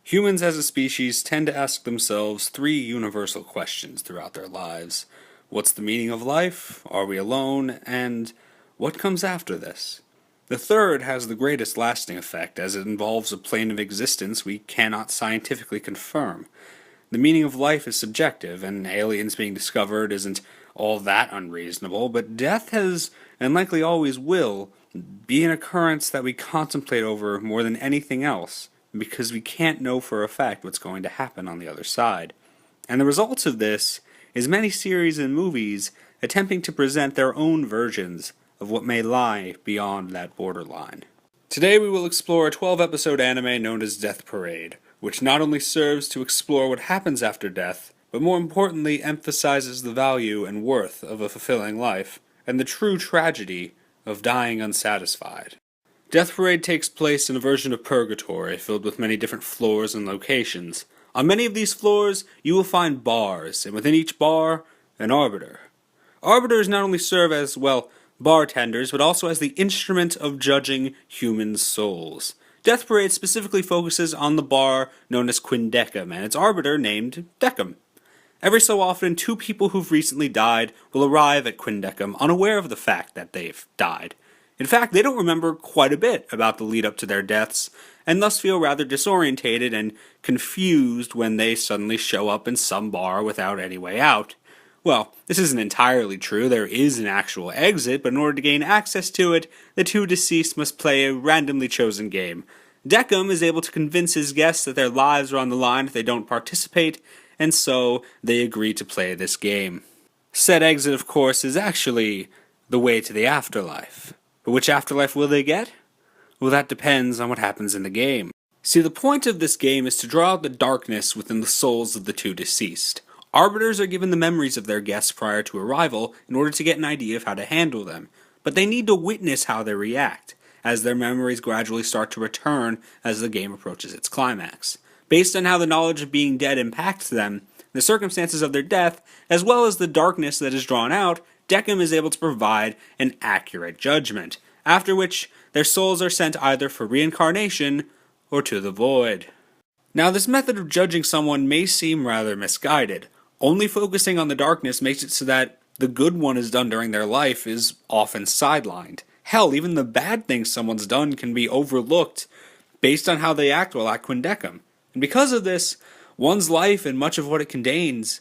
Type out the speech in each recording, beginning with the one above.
Humans as a species tend to ask themselves three universal questions throughout their lives. What's the meaning of life? Are we alone? And what comes after this? The third has the greatest lasting effect, as it involves a plane of existence we cannot scientifically confirm. The meaning of life is subjective, and aliens being discovered isn't all that unreasonable, but death has, and likely always will, be an occurrence that we contemplate over more than anything else, because we can't know for a fact what's going to happen on the other side. And the results of this is many series and movies attempting to present their own versions of what may lie beyond that borderline. Today we will explore a 12-episode anime known as Death Parade, which not only serves to explore what happens after death, but more importantly emphasizes the value and worth of a fulfilling life, and the true tragedy of dying unsatisfied. Death Parade takes place in a version of Purgatory filled with many different floors and locations. On many of these floors, you will find bars, and within each bar, an arbiter. Arbiters not only serve as, bartenders, but also as the instrument of judging human souls. Death Parade specifically focuses on the bar known as Quindecim, and its arbiter named Decim. Every so often, two people who've recently died will arrive at Quindecim unaware of the fact that they've died. In fact, they don't remember quite a bit about the lead-up to their deaths, and thus feel rather disorientated and confused when they suddenly show up in some bar without any way out. Well, this isn't entirely true. There is an actual exit, but in order to gain access to it, the two deceased must play a randomly chosen game. Decim is able to convince his guests that their lives are on the line if they don't participate, and so they agree to play this game. Said exit, of course, is actually the way to the afterlife. But which afterlife will they get? Well, that depends on what happens in the game. See, the point of this game is to draw out the darkness within the souls of the two deceased. Arbiters are given the memories of their guests prior to arrival in order to get an idea of how to handle them, but they need to witness how they react, as their memories gradually start to return as the game approaches its climax. Based on how the knowledge of being dead impacts them, the circumstances of their death, as well as the darkness that is drawn out, Decim is able to provide an accurate judgment, after which their souls are sent either for reincarnation or to the void. Now, this method of judging someone may seem rather misguided. Only focusing on the darkness makes it so that the good one is done during their life is often sidelined. Hell, even the bad things someone's done can be overlooked based on how they act while at Quindecim. And because of this, one's life and much of what it contains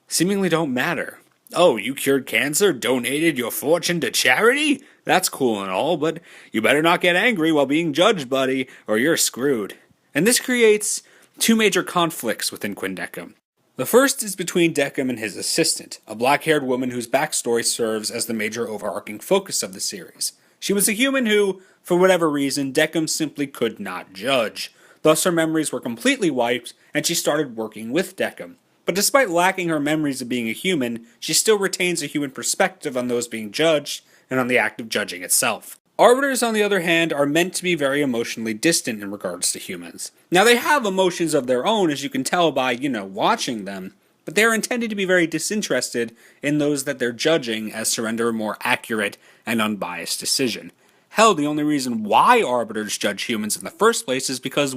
seemingly don't matter. Oh, you cured cancer, donated your fortune to charity? That's cool and all, but you better not get angry while being judged, buddy, or you're screwed. And this creates two major conflicts within Quindecim. The first is between Decim and his assistant, a black-haired woman whose backstory serves as the major overarching focus of the series. She was a human who, for whatever reason, Decim simply could not judge. Thus her memories were completely wiped, and she started working with Decim. But despite lacking her memories of being a human, she still retains a human perspective on those being judged, and on the act of judging itself. Arbiters, on the other hand, are meant to be very emotionally distant in regards to humans. Now, they have emotions of their own, as you can tell by, watching them, but they are intended to be very disinterested in those that they're judging as to render a more accurate and unbiased decision. Hell, the only reason why arbiters judge humans in the first place is because,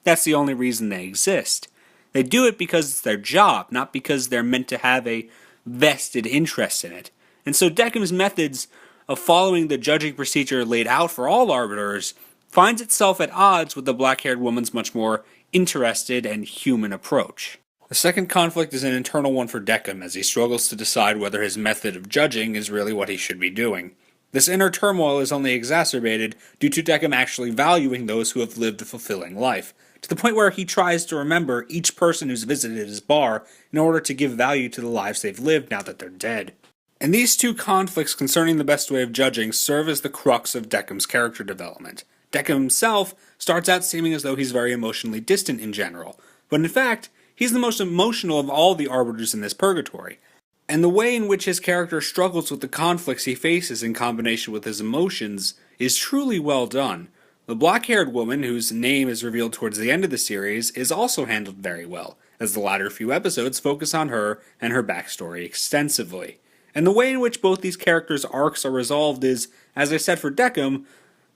that's the only reason they exist. They do it because it's their job, not because they're meant to have a vested interest in it. And so Decim's methods of following the judging procedure laid out for all arbiters finds itself at odds with the black-haired woman's much more interested and human approach. The second conflict is an internal one for Decim, as he struggles to decide whether his method of judging is really what he should be doing. This inner turmoil is only exacerbated due to Decim actually valuing those who have lived a fulfilling life, to the point where he tries to remember each person who's visited his bar in order to give value to the lives they've lived now that they're dead. And these two conflicts concerning the best way of judging serve as the crux of Decim's character development. Decim himself starts out seeming as though he's very emotionally distant in general, but in fact, he's the most emotional of all the arbiters in this purgatory. And the way in which his character struggles with the conflicts he faces in combination with his emotions is truly well done. The black-haired woman, whose name is revealed towards the end of the series, is also handled very well, as the latter few episodes focus on her and her backstory extensively. And the way in which both these characters' arcs are resolved is, as I said for Decim,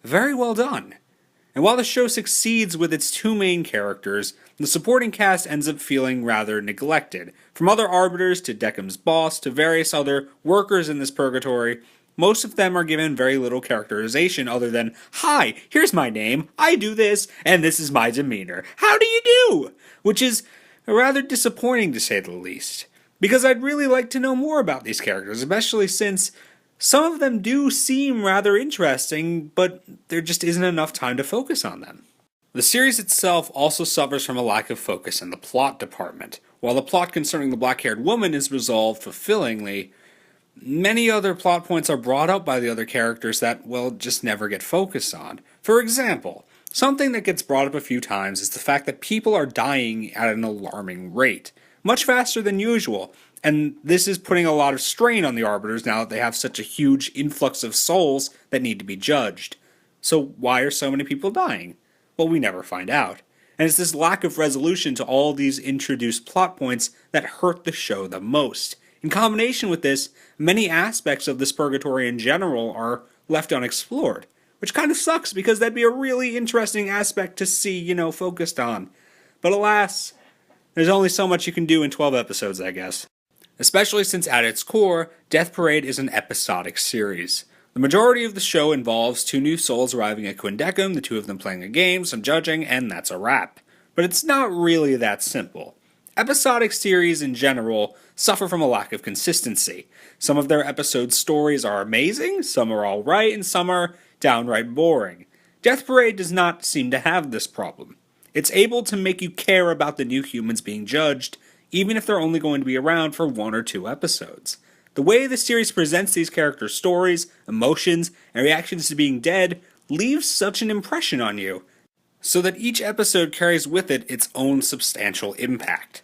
very well done. And while the show succeeds with its two main characters, the supporting cast ends up feeling rather neglected. From other arbiters to Deckham's boss to various other workers in this purgatory, most of them are given very little characterization other than, "Hi, here's my name, I do this, and this is my demeanor. How do you do?" Which is rather disappointing to say the least. Because I'd really like to know more about these characters, especially since some of them do seem rather interesting, but there just isn't enough time to focus on them. The series itself also suffers from a lack of focus in the plot department. While the plot concerning the black-haired woman is resolved fulfillingly, many other plot points are brought up by the other characters that, well, just never get focused on. For example, something that gets brought up a few times is the fact that people are dying at an alarming rate, much faster than usual, and this is putting a lot of strain on the arbiters now that they have such a huge influx of souls that need to be judged. So why are so many people dying? Well, we never find out. And it's this lack of resolution to all these introduced plot points that hurt the show the most. In combination with this, many aspects of this purgatory in general are left unexplored, which kind of sucks because that'd be a really interesting aspect to see, focused on. But alas, there's only so much you can do in 12 episodes, I guess. Especially since at its core, Death Parade is an episodic series. The majority of the show involves two new souls arriving at Quindecum, the two of them playing a game, some judging, and that's a wrap. But it's not really that simple. Episodic series in general suffer from a lack of consistency. Some of their episode stories are amazing, some are alright, and some are downright boring. Death Parade does not seem to have this problem. It's able to make you care about the new humans being judged, even if they're only going to be around for 1 or 2 episodes. The way the series presents these characters' stories, emotions, and reactions to being dead leaves such an impression on you, so that each episode carries with it its own substantial impact.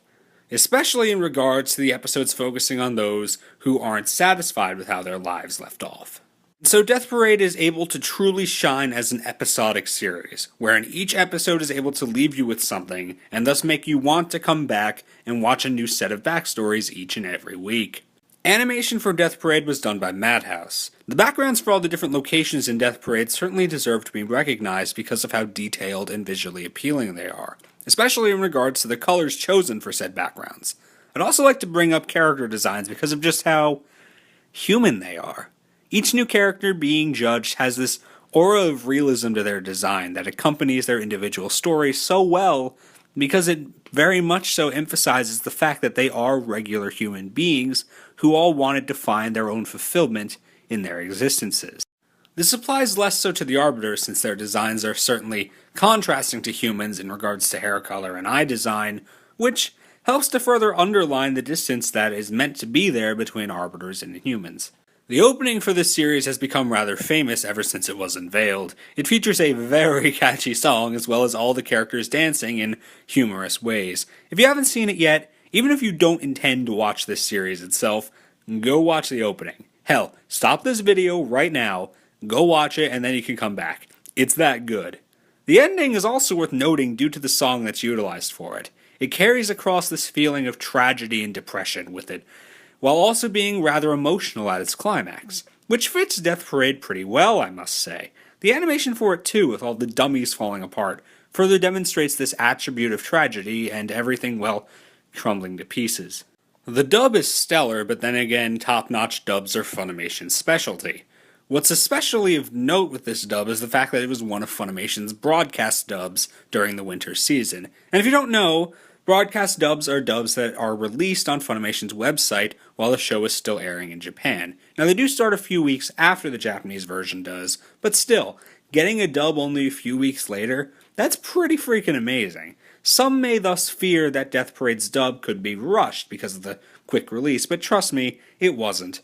Especially in regards to the episodes focusing on those who aren't satisfied with how their lives left off. So Death Parade is able to truly shine as an episodic series, wherein each episode is able to leave you with something, and thus make you want to come back and watch a new set of backstories each and every week. Animation for Death Parade was done by Madhouse. The backgrounds for all the different locations in Death Parade certainly deserve to be recognized because of how detailed and visually appealing they are, especially in regards to the colors chosen for said backgrounds. I'd also like to bring up character designs because of just how human they are. Each new character being judged has this aura of realism to their design that accompanies their individual story so well because it very much so emphasizes the fact that they are regular human beings who all wanted to find their own fulfillment in their existences. This applies less so to the Arbiters since their designs are certainly contrasting to humans in regards to hair color and eye design, which helps to further underline the distance that is meant to be there between Arbiters and humans. The opening for this series has become rather famous ever since it was unveiled. It features a very catchy song as well as all the characters dancing in humorous ways. If you haven't seen it yet, even if you don't intend to watch this series itself, go watch the opening. Hell, stop this video right now, go watch it, and then you can come back. It's that good. The ending is also worth noting due to the song that's utilized for it. It carries across this feeling of tragedy and depression with it, while also being rather emotional at its climax, which fits Death Parade pretty well, I must say. The animation for it too, with all the dummies falling apart, further demonstrates this attribute of tragedy and everything, well, crumbling to pieces. The dub is stellar, but then again, top-notch dubs are Funimation's specialty. What's especially of note with this dub is the fact that it was one of Funimation's broadcast dubs during the winter season. And if you don't know, broadcast dubs are dubs that are released on Funimation's website while the show is still airing in Japan. Now they do start a few weeks after the Japanese version does, but still, getting a dub only a few weeks later, that's pretty freaking amazing. Some may thus fear that Death Parade's dub could be rushed because of the quick release, but trust me, it wasn't.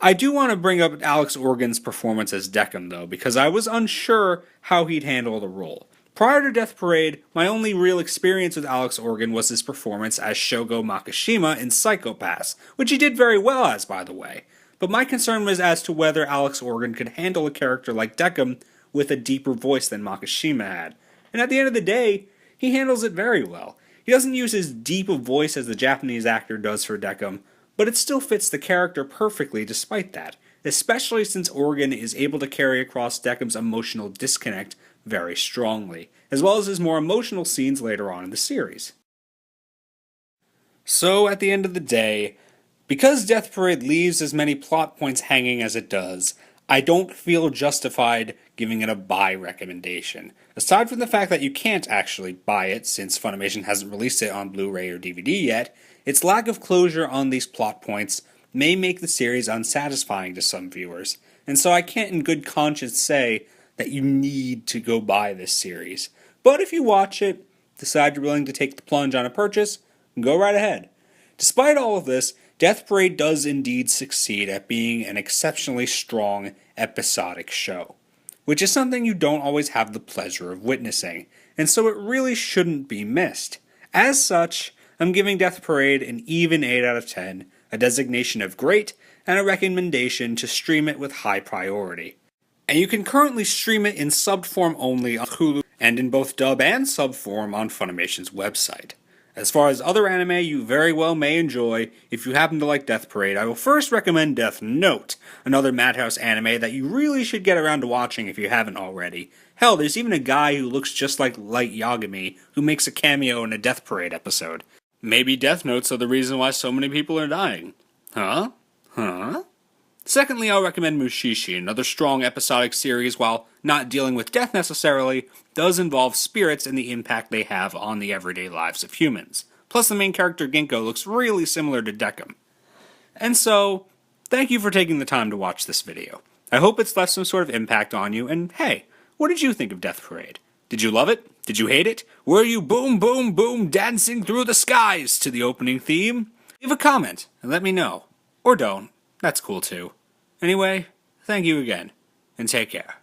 I do want to bring up Alex Organ's performance as Deckham though, because I was unsure how he'd handle the role. Prior to Death Parade, my only real experience with Alex Organ was his performance as Shogo Makishima in Psycho-Pass, which he did very well as, by the way. But my concern was as to whether Alex Organ could handle a character like Deckham with a deeper voice than Makishima had. And at the end of the day, he handles it very well. He doesn't use as deep a voice as the Japanese actor does for Deckham, but it still fits the character perfectly despite that, especially since Organ is able to carry across Deckham's emotional disconnect very strongly, as well as his more emotional scenes later on in the series. So, at the end of the day, because Death Parade leaves as many plot points hanging as it does, I don't feel justified giving it a buy recommendation. Aside from the fact that you can't actually buy it since Funimation hasn't released it on Blu-ray or DVD yet, its lack of closure on these plot points may make the series unsatisfying to some viewers, and so I can't in good conscience say that you need to go buy this series. But if you watch it, decide you're willing to take the plunge on a purchase, go right ahead. Despite all of this, Death Parade does indeed succeed at being an exceptionally strong episodic show, which is something you don't always have the pleasure of witnessing, and so it really shouldn't be missed. As such, I'm giving Death Parade an even 8 out of 10, a designation of great, and a recommendation to stream it with high priority. And you can currently stream it in sub form only on Hulu, and in both dub and sub form on Funimation's website. As far as other anime you very well may enjoy, if you happen to like Death Parade, I will first recommend Death Note, another Madhouse anime that you really should get around to watching if you haven't already. Hell, there's even a guy who looks just like Light Yagami who makes a cameo in a Death Parade episode. Maybe Death Notes are the reason why so many people are dying. Huh? Secondly, I'll recommend Mushishi, another strong episodic series while not dealing with death necessarily, does involve spirits and the impact they have on the everyday lives of humans. Plus the main character Ginkgo looks really similar to Decim. And so, thank you for taking the time to watch this video. I hope it's left some sort of impact on you, and hey, what did you think of Death Parade? Did you love it? Did you hate it? Were you boom boom boom dancing through the skies to the opening theme? Leave a comment and let me know. Or don't. That's cool too. Anyway, thank you again, and take care.